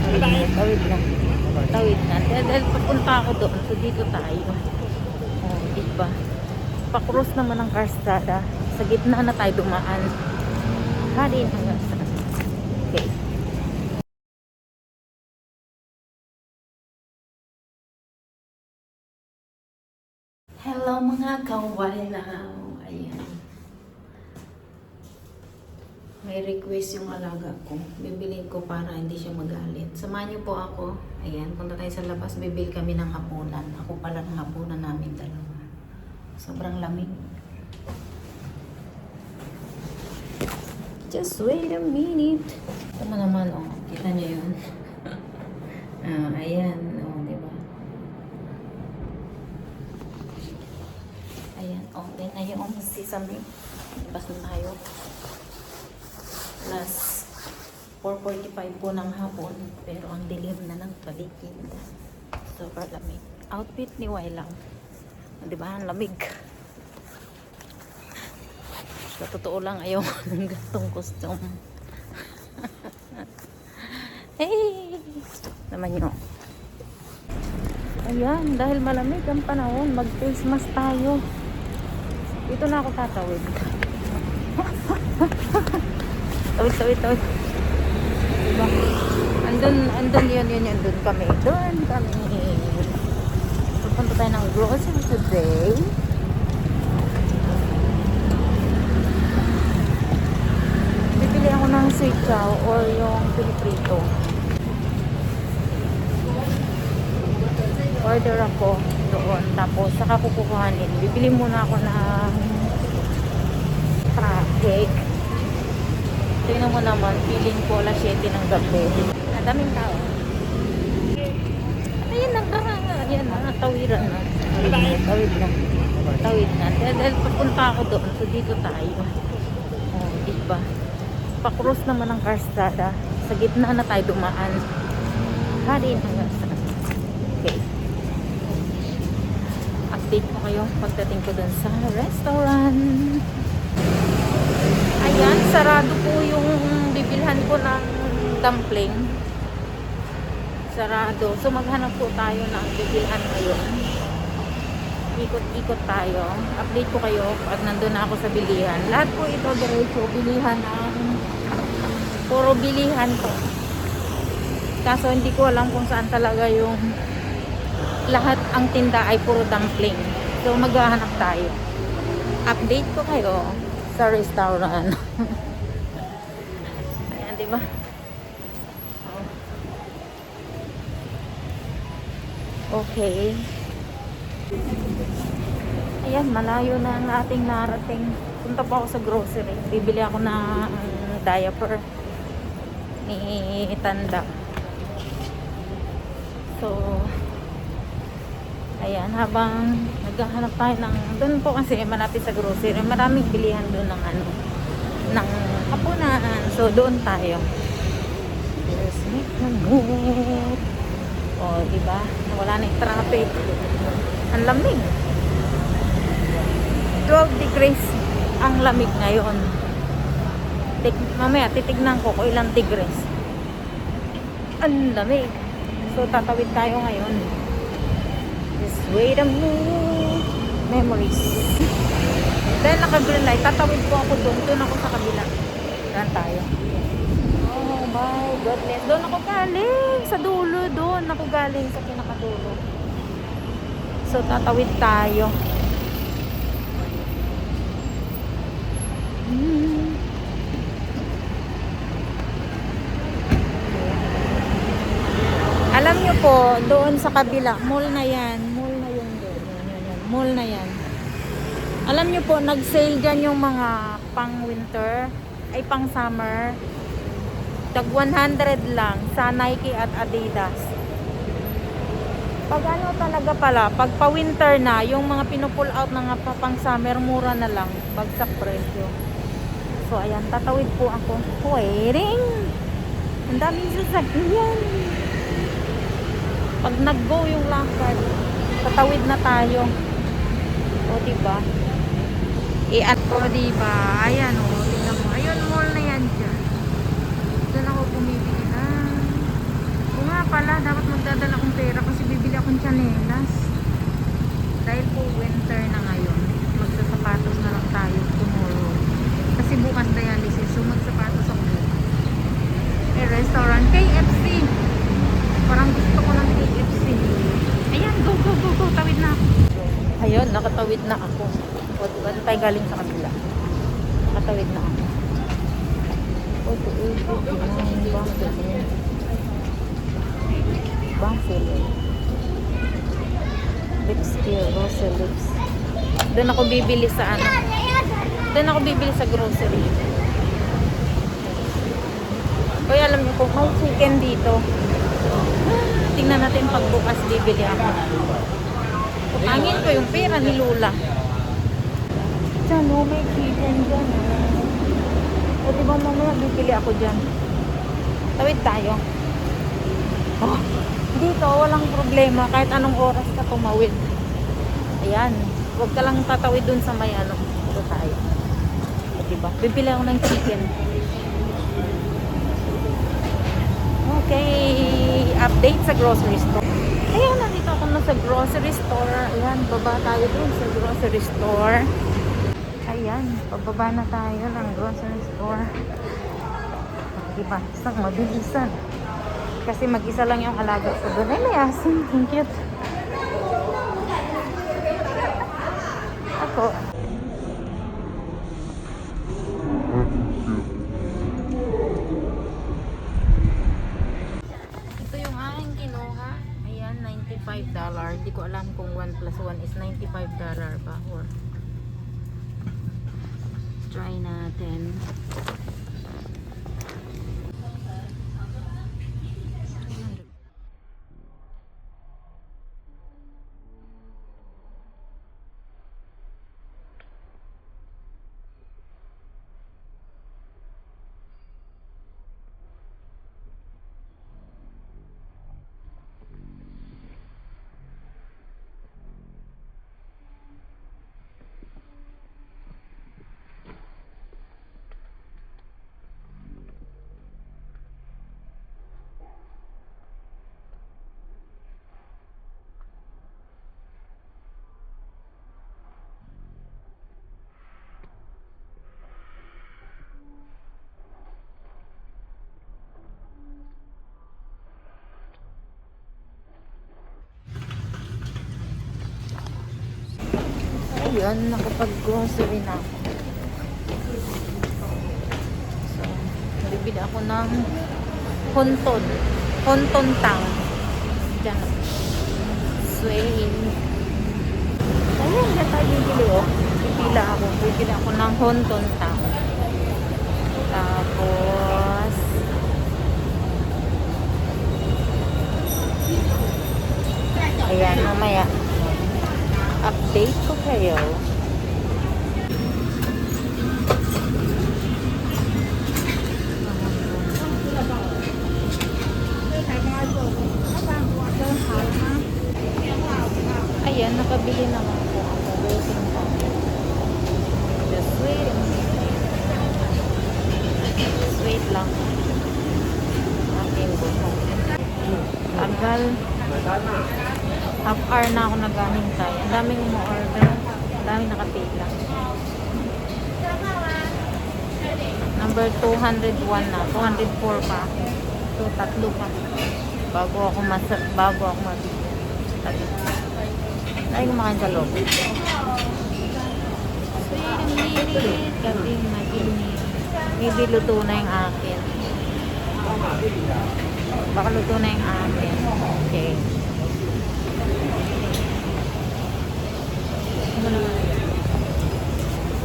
Tawid na. Tawid na. Dahil papunta ako doon. So dito tayo. Oh, diba? Pa-cross naman ang karsada. Sa gitna na tayo dumaan. Hari hanggang sa. Okay. Hello mga kawalaw. Ayan. May request yung alaga ko. Bibilin ko para hindi siya magalit. Samahan niyo po ako. Ayan, punta tayo sa labas. Bibili kami ng hapunan. Ako pala ng hapunan namin dalawa. Sobrang lamig. Just wait a minute. Tama naman, oh. Kita niyo yun. Ayan, oh, diba? Ayan, oh. Then, ayun, oh, sesame. Labas na tayo. Plus 4:45 po ng hapon, pero ang dilim na ng paligid. Super lamig. Outfit ni Wailang. Di ba? Ang lamig. Sa totoo lang, ayaw ng gantong costume. Hey! Naman nyo. Ayan, dahil malamig ang panahon, mag-face mask tayo. Dito na ako tatawid. Tawid. Diba? Andun yun, andun kami. Doon kami. Pupunta tayo ng grocery today. Bibili ako ng sweet chow or yung piniprito. Order ako doon. Tapos saka kukuhanin. Bibili muna ako ng cake. Tingnan mo naman, feeling ko alas 7 ng gabi. Daming tao. Ayan na, tawiran na. Tawid na. Dahil papunta ako doon, so dito tayo. Oh, diba? Pa-cross naman ang karsada. Sa gitna na tayo dumaan. Hari hanggang sa. Okay. Update ko kayo pagdating ko doon sa restaurant. Ayan, sarado po yung bibilhan ko ng dumpling. Sarado. So maghanap po tayo ng bibilhan ngayon. Ikot-ikot tayo. Update ko kayo pag nandun na ako sa bilihan. Lahat po ito diretso bilihan ng puro bilihan to. Kaso hindi ko alam kung saan talaga yung lahat ang tinda ay puro dumpling. So maghahanap tayo. Update ko kayo sa restaurant. Ayan, diba? Okay. Ayan, malayo na ang ating narating. Punta po ako sa grocery. Bibili ako ng diaper ni Tanda. So, ayan, habang naghahanap tayo ng, doon po kasi malapit sa grocery, maraming bilihan doon ng ng hapunan. So, doon tayo. Let's make the move. O, diba? Wala na yung traffic. Ang lamig. 12 degrees ang lamig ngayon. Mamaya, titignan ko kung ilang degrees. Ang lamig. So, tatawid tayo ngayon. Just wait a minute. Memories. Dahil naka-green light, tatawid po ako doon. Doon ako sa kabila. Doon tayo. Oh my goodness. Doon ako galing. Sa dulo. Doon ako galing sa pinakadulo. So, tatawid tayo. Alam nyo po, doon sa kabila, mall na yan. Mall na yun doon. Yan. Mall na yan. Alam nyo po, nag-sale dyan yung mga pang-winter, ay pang-summer. Tag 100 lang sa Nike at Adidas. Pag ano talaga pala, pag pa-winter na, yung mga pinupull out na nga pang-summer, mura na lang. Bagsak presyo. So, ayan, tatawid po ako. Waiting! Ang daming sasakyan. Pag nag-go yung lakad, tatawid na tayo. O, diba? O, diba? Ayan, o. Tingnan mo. Ayun, mall na yan dyan. Doon ako bumibili na. Kung nga pala, dapat magdadala akong pera kasi bibili akong tsinelas. Dahil po winter na ngayon, magsasapatos na lang tayo tomorrow. Kasi bukas dialysis, so magsapatos ako bukas. Restaurant, KFC. Parang gusto ko ng KFC. Ayan, go, go, go, go. Tawid na ako. Ayun, nakatawid na ako. O, diba? Tayo galing sa kabila. Nakatawid na ako. O, Bang Philip. Lips here, rose lips. Doon ako bibili sa ano. Doon ako bibili sa grocery. Kaya alam niyo kung may chicken dito. Tingnan natin pagbukas bibili ako. Pangin ko yung pera ni Lola. Diyan, oh, may chicken dyan. O diba mamaya bibili ako dyan. Tawid tayo. Oh, dito walang problema kahit anong oras ka tumawid. Ayan. Huwag ka lang tatawid dun sa may ano. Ito tayo. O diba? Bibili ako ng chicken. Okay, update sa grocery store. Ayun, nandito ako na sa grocery store. Ayan, baba tayo dun sa grocery store. Ayan, pababa na tayo ng grocery store. Diba, isang mabilisan. Kasi mag-isa lang yung alaga ko doon. Ay, may asin. Ang cute. Ako. $95. Hindi ko alam kung 1 plus 1 is $95 ba or try natin. Ayun, nakapag-grocery na ako. So, bibili ako ng honton. Honton tang. Diyan. Sway. Ayun, na tayo bibili oh. Pipila ako. Bibili ako ng honton tang. Tapos, ayan, mamaya. Update ko kayo. Ayan, nakabili naman po ako. Waiting pa. Just waiting. Just wait lang. Aking buhok. Tagal. Half hour na ako naghahintay. Ang daming umu-order. Ang daming nakapila. Number 201 na. 204 pa ako. So, tatlo pa. Bago ako mabigyan. Ay, kumakain sa loob. Kaping mag-init. Maybe luto na yung akin. Baka luto na yung akin. Okay.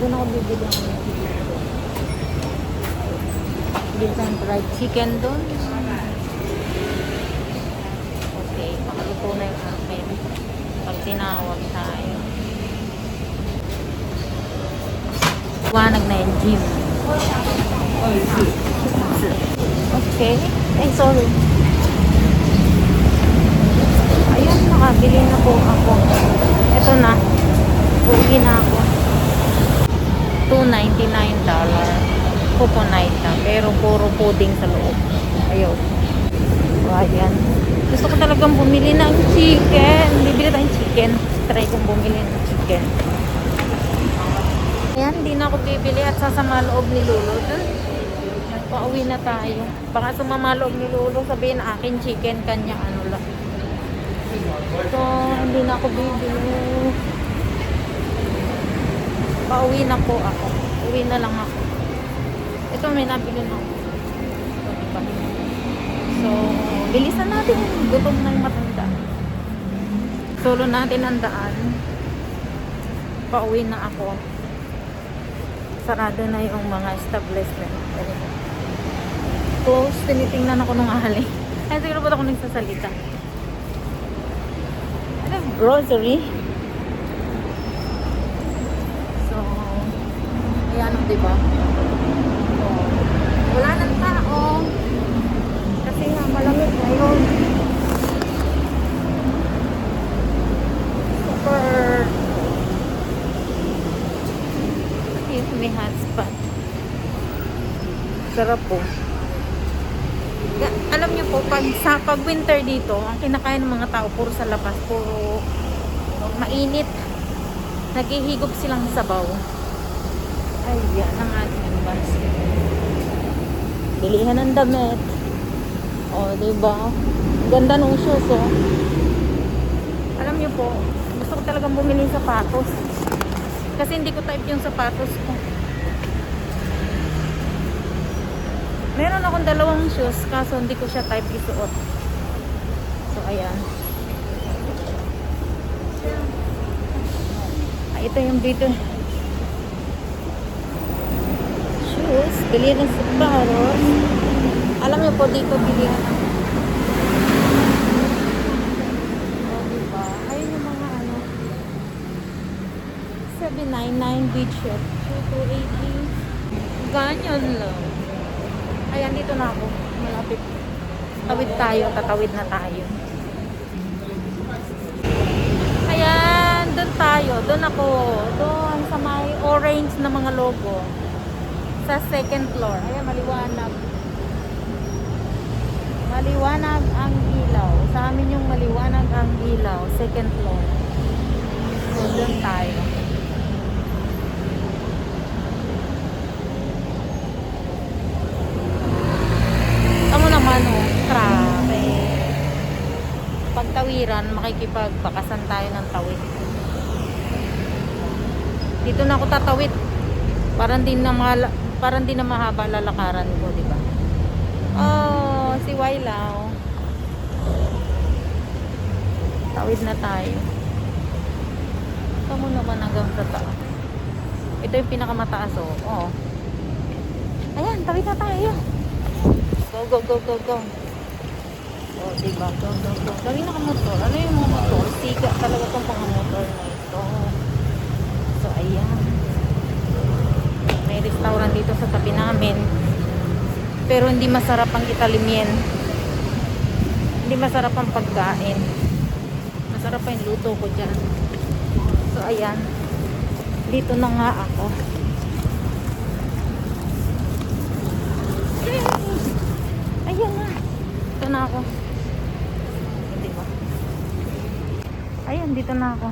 Doon ako bibili ako ng chicken. Fried chicken doon. Okay, makaluto na yung akin. Pag tinawag tayo. Wanag na yung gym. Okay. Ay, sorry. Ayan, nakabili na po ako. Ito na. Uwi na ako. $2.99. Coconut na. Pero puro pudding sa loob. Ayun. ayan. Gusto ko talagang bumili ng chicken. Bibili tayong chicken. Try kong bumili ng chicken. Ayan, hindi na ako bibili at sasama loob ni Lolo. Pauwi na tayo. Baka sumama loob ni Lolo, sabihin akin chicken, kanya ano lang. So, hindi na ako bibili. Pauwi na po ako. Uwi na lang ako. Ito may nabili na ako. Diba? So, bilisan natin. Gutom na yung matanda. Solo natin ang daan. Pauwi na ako. Sarado na yung mga establishment. Close. Tinitingnan ako nung ahali. Ay, siguro ba't ako nagsasalita? Ano? Grocery. So, ayan, diba? So, wala nang tao. Kasi nga, malamig ngayon. Super. May hotspot. Sarap po. Alam niyo po, pag winter dito, ang kinakain ng mga tao puro sa labas, puro mainit. Naghihigop silang sabaw. Ayan ang ating bus. Bilihan ng damit. O, diba? Ganda ng shoes, oh. Alam niyo po, gusto ko talagang bumili ng sapatos. Kasi hindi ko type yung sapatos ko. Meron akong dalawang shoes, kaso hindi ko siya type isuot. So, ayan. Ito yung dito. Shoes. Bilihan ng sapatos. Alam niyo po, dito bilihan ng diba? Ayun yung mga ano. 799 beach shop. 2280. Ganyan lang. Ayan, dito na ako. Malapit. Tawid tayo. Tatawid na tayo. Ayan, doon tayo. Doon ako. Doon sa may orange na mga logo. Sa second floor. Ayan, maliwanag. Maliwanag ang ilaw. Sa amin yung maliwanag ang ilaw. Second floor. So, doon tayo. Tamo naman, oh. Grabe. Pagtawiran, makikipagbakasan tayo ng tawid. Dito na ako tatawid. Parang di na mahaba lalakaran ko, di ba? Oh, si Wailaw. Tawid na tayo. Tamo naman hanggang sa taas. Ito yung pinakamataas, oh. Oh. Ayan, tawid na tayo. Go, go, go, go, go. Oh, diba? Go, go, go. Dami nakamotor. Ano yung mga motor? Siga talaga itong mga motor na ito. So, ayan. May restaurant dito sa tabi namin. Pero hindi masarap ang Italien. Hindi masarap ang pagkain. Masarap pa yung luto ko dyan. So, ayan. Dito na nga ako. Ayan na. Dito na ako. Diba? Ayan, dito na ako.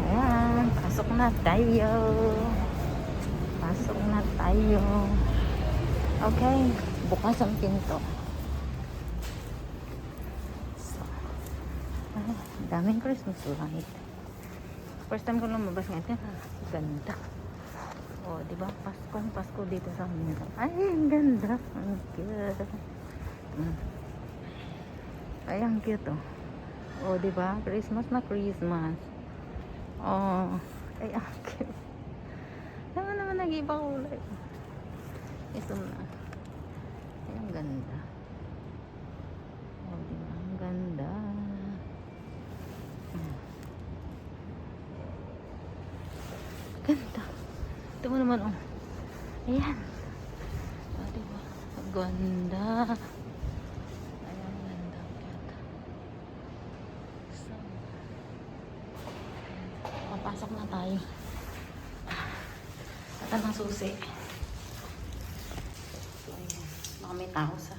Ayan. Pasok na tayo. Pasok na tayo. Okay. Bukas ang pinto. So. Ay, daming Christmas light. First time ko lumabas ngayon. Ganda. Oh, di ba? Pasko dito sa amin. Ay, ang ganda. Ang cute. Ay, ang cute, oh. Oh, di ba? Christmas na Christmas. Oh, ay, ang cute. Saan naman nag-iba kulay? Ito na. Ay, ang ganda. Oh, di ba? Ang ganda. Ganda. Ito mo naman, oh. Ayan. Oh, diba? Ang ganda. Ayan, ganda. Cute. So, papasok na tayo. At ang susi. So, ayan. Baka may tao sa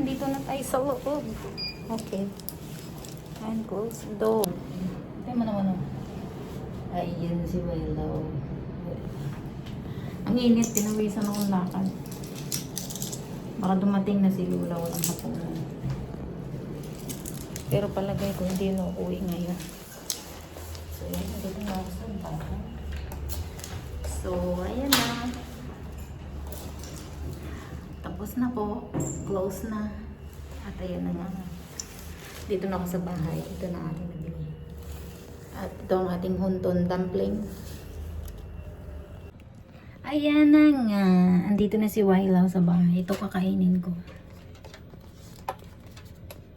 nandito na tayo sa loob. Okay. And close the door. Tignan mo naman, oh. Ayan si Willow. Ang init, pinawisan akong lakad. Baka dumating na si Lula, walang hapunan. Pero palagay ko hindi na uuwi ngayon. So, yan. Dito na ako sa bahay. So, ayan na. Tapos na po. Close na. At ayan na nga. Dito na ako sa bahay. Ito na ating nabili. At ito ang ating hunton dumpling. Ayan na nga. Andito na si Willow sa bahay. Ito kakainin ko.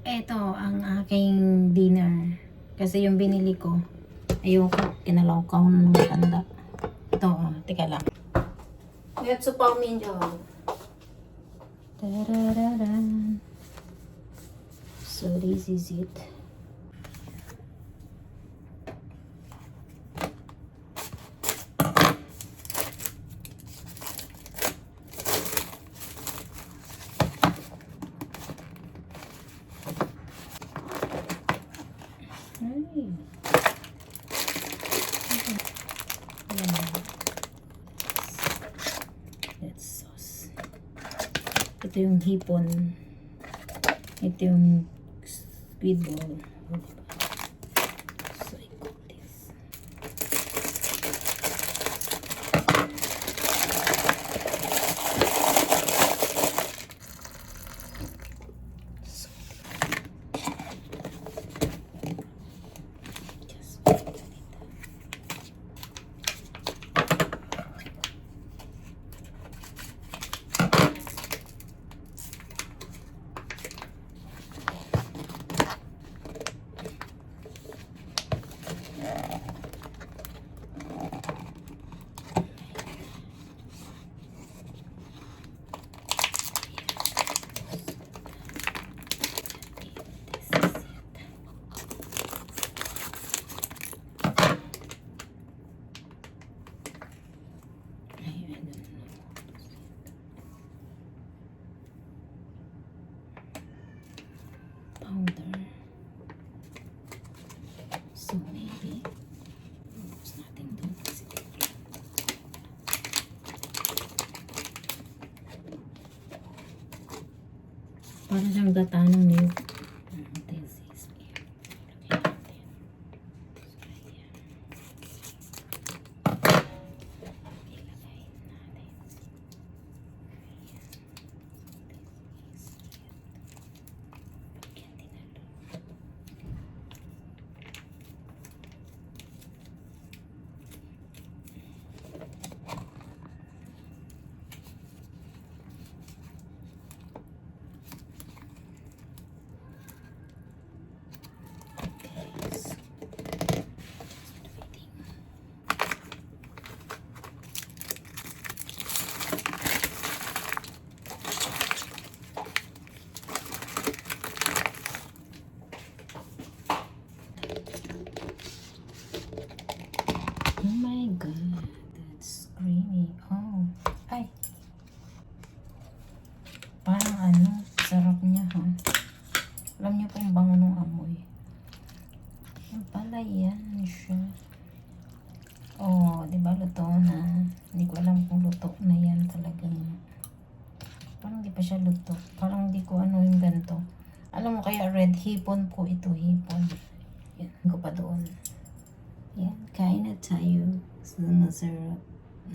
Ito ang aking dinner. Kasi yung binili ko, ayoko. Kinalawkaw ng mga tanda. Ito, teka lang. Ngayon sa paumin nyo. Tarararan. So this is it. Ay. That's sauce. Ito yung hipon. Ito yung squid ball. So I got this. Powder. So maybe there's nothing doon kasi parang siyang gata ng niyog. This is here. Ilagay natin. Oh my god, that's creamy. Oh, ay. Parang ano, sarap niya ha. Alam niyo kung bango ng amoy. Yung pala yan siya. Oh, di ba luto na? Hindi ko alam kung luto na yan talagang. Parang di pa siya luto. Parang di ko ano yung ganito. Alam mo kaya red hipon po ito, hipon. Yan, ko pa doon. Yan, kain na tayo sa masarap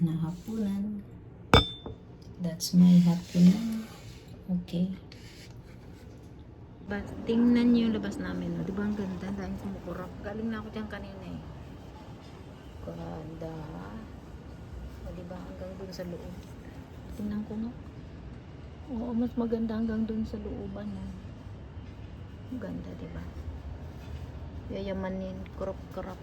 na hapunan. That's my hapunan. Okay. But, tingnan niyo yung labas namin. No? Di ba ang ganda? Dahil kumukurap. Galing na ako dyan kanina eh. Ganda. O di ba hanggang dun sa loob. Tingnan ko no. Oo, mas maganda hanggang dun sa looban. No? Ganda, di ba? Yayamanin, kurap-kurap.